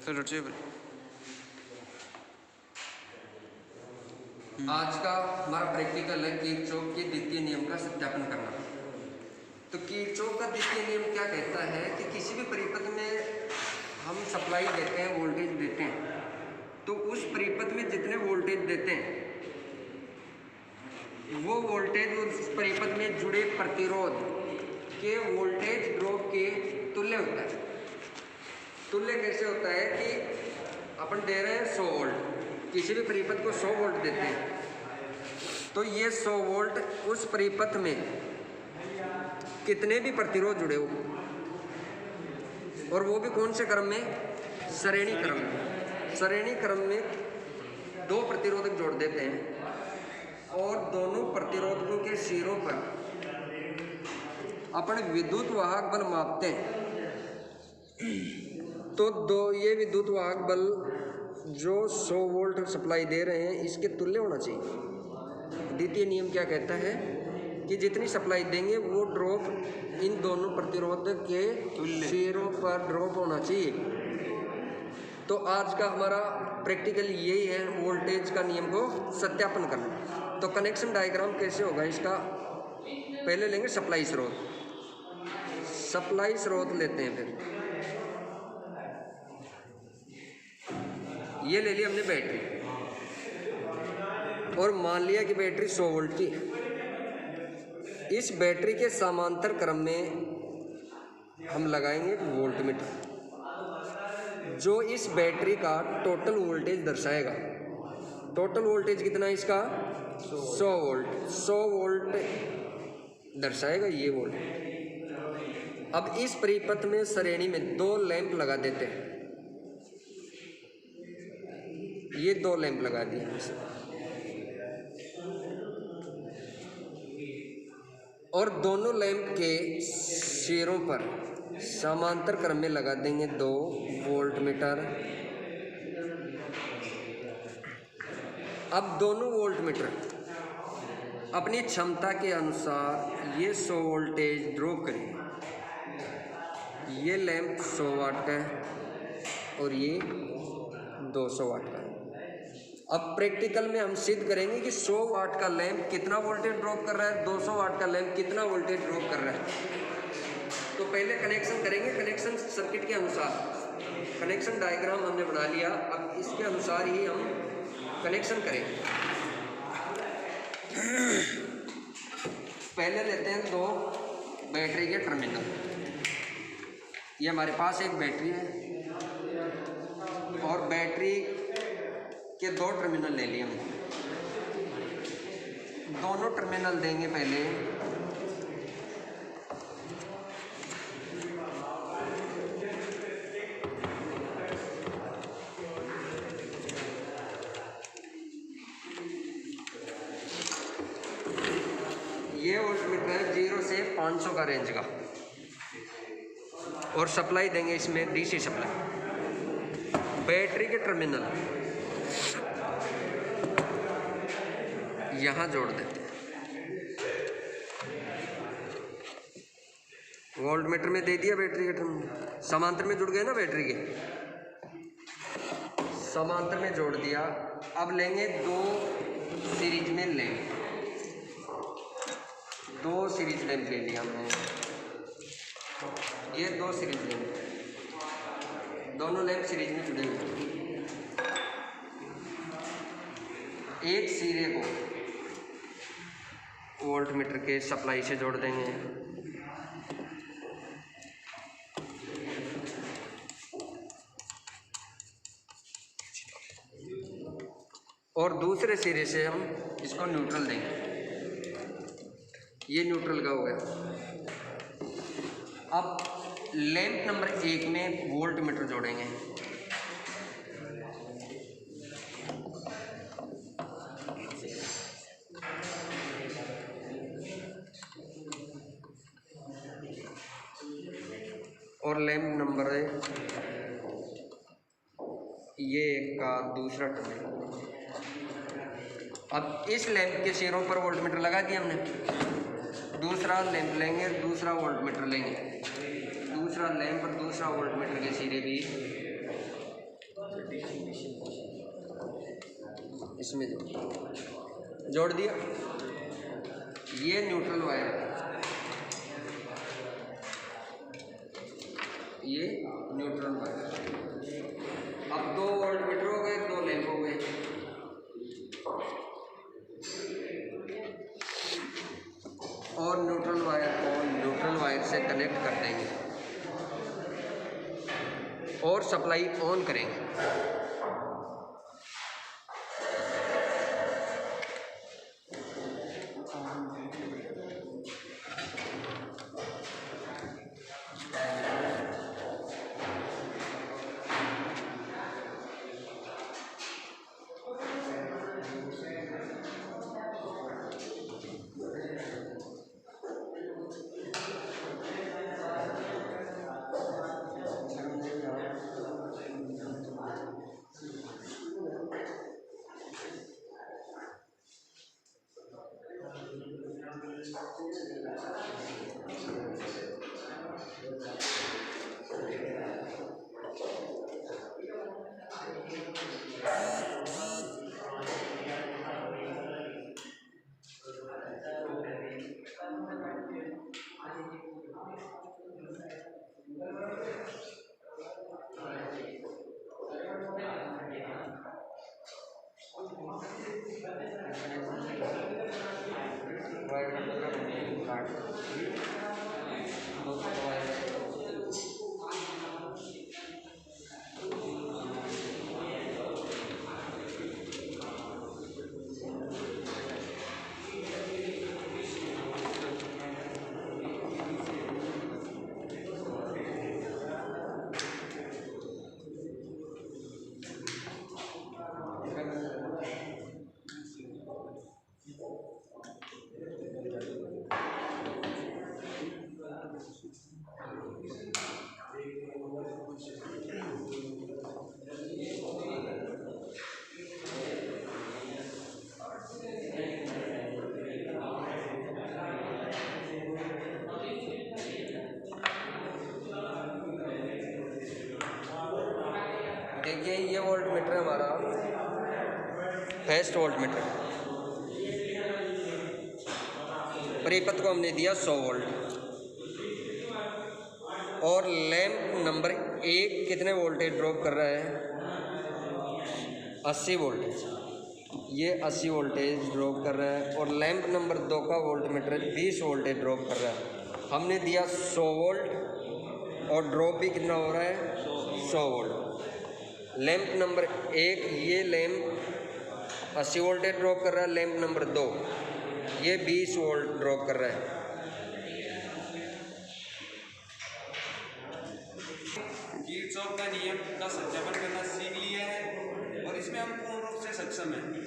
आज का हमारा प्रैक्टिकल है किरचॉफ के द्वितीय नियम का सत्यापन करना। तो किरचॉफ का द्वितीय नियम क्या कहता है कि किसी भी परिपथ में हम सप्लाई देते हैं, वोल्टेज देते हैं, तो उस परिपथ में जितने वोल्टेज देते हैं वो वोल्टेज उस परिपथ में जुड़े प्रतिरोध के वोल्टेज ड्रॉप के तुल्य होता है। तुल्य कैसे होता है कि अपन दे रहे हैं 100 वोल्ट, किसी भी परिपथ को 100 वोल्ट देते हैं, तो ये 100 वोल्ट उस परिपथ में कितने भी प्रतिरोध जुड़े हो, और वो भी कौन से क्रम में, श्रेणी क्रम में। श्रेणी क्रम में 2 प्रतिरोधक जोड़ देते हैं और दोनों प्रतिरोधकों के सिरों पर अपन विद्युत वाहक बल मापते हैं। तो ये विद्युत वाहक बल जो 100 वोल्ट सप्लाई दे रहे हैं इसके तुल्य होना चाहिए। द्वितीय नियम क्या कहता है कि जितनी सप्लाई देंगे वो ड्रॉप इन दोनों प्रतिरोधक के सिरों पर ड्रॉप होना चाहिए। तो आज का हमारा प्रैक्टिकल यही है, वोल्टेज का नियम को सत्यापन करना। तो कनेक्शन डायग्राम कैसे होगा इसका, पहले लेंगे सप्लाई स्रोत। सप्लाई स्रोत लेते हैं, फिर ये ले ली हमने बैटरी, और मान लिया कि बैटरी 100 वोल्ट की। इस बैटरी के समांतर क्रम में हम लगाएंगे वोल्टमीटर जो इस बैटरी का टोटल वोल्टेज दर्शाएगा। टोटल वोल्टेज कितना है इसका, 100 वोल्ट। 100 वोल्ट दर्शाएगा ये वोल्ट। अब इस परिपथ में श्रेणी में 2 लैंप लगा देते हैं। ये 2 लैंप लगा दिए और दोनों लैंप के सिरों पर समांतर क्रम में लगा देंगे 2 वोल्टमीटर। अब दोनों वोल्टमीटर अपनी क्षमता के अनुसार ये 100 वोल्टेज ड्रॉप करेंगे। ये लैंप 100 वाट का है और ये 200 वाट का है। अब प्रैक्टिकल में हम सिद्ध करेंगे कि 100 वाट का लैंप कितना वोल्टेज ड्रॉप कर रहा है, 200 वाट का लैंप कितना वोल्टेज ड्रॉप कर रहा है। तो पहले कनेक्शन करेंगे, कनेक्शन सर्किट के अनुसार। कनेक्शन डायग्राम हमने बना लिया, अब इसके अनुसार ही हम कनेक्शन करेंगे। पहले लेते हैं 2 बैटरी के टर्मिनल। ये हमारे पास एक बैटरी है और बैटरी के 2 टर्मिनल ले लिए हमने। दोनों टर्मिनल देंगे पहले ये वोल्टमीटर है 0 से 500 का रेंज का, और सप्लाई देंगे इसमें डीसी सप्लाई। बैटरी के टर्मिनल यहाँ जोड़ देते हैं। वोल्टमीटर में दे दिया बैटरी के टर्मिनल, समांतर में जुड़ गए ना, बैटरी के समांतर में जोड़ दिया। अब लेंगे 2 सीरीज में लेंगे, 2 सीरीज लैंप ले लिया हमने। ये 2 सीरीज लैंप, दोनों लैंप सीरीज में जुड़े हुए। एक सिरे को वोल्टमीटर के सप्लाई से जोड़ देंगे और दूसरे सिरे से हम इसको न्यूट्रल देंगे। ये न्यूट्रल का हो गया। अब लैंप नंबर 1 में वोल्टमीटर जोड़ेंगे। और लैंप नंबर ये का दूसरा टर्मिनल। अब इस लैंप के सिरों पर वोल्टमीटर लगा दिया हमने। दूसरा लैंप लेंगे, दूसरा वोल्टमीटर लेंगे, दूसरा लैंप और दूसरा वोल्टमीटर के सिरे भी इसमें जोड़ दिया। ये न्यूट्रल वायर है, ये न्यूट्रल वायर। अब 2 वोल्टमीटर हो गए, 2 लैंप हो गए। और न्यूट्रल वायर को न्यूट्रल वायर से कनेक्ट कर देंगे और सप्लाई ऑन करेंगे। देखिए ये वोल्ट मीटर हमारा फर्स्ट वोल्ट मीटर, परिपथ को हमने दिया 100 वोल्ट। और लैंप नंबर 1 कितने वोल्टेज ड्रॉप कर रहा है? 80 वोल्टेज। ये 80 वोल्टेज ड्रॉप कर रहा है। और लैंप नंबर 2 का वोल्ट मीटर 20 वोल्टेज ड्रॉप कर रहा है। हमने दिया 100 वोल्ट और ड्रॉप भी कितना हो रहा है? 100 वोल्ट। लैंप नंबर 1 ये लैंप 80 वोल्टेज ड्रॉप कर रहा है। लैंप नंबर 2 ये 20 वोल्ट ड्रॉप कर रहा है। किरचॉफ का नियम का सत्यापन करना सीख लिया है और इसमें हम पूर्ण रूप से सक्षम हैं।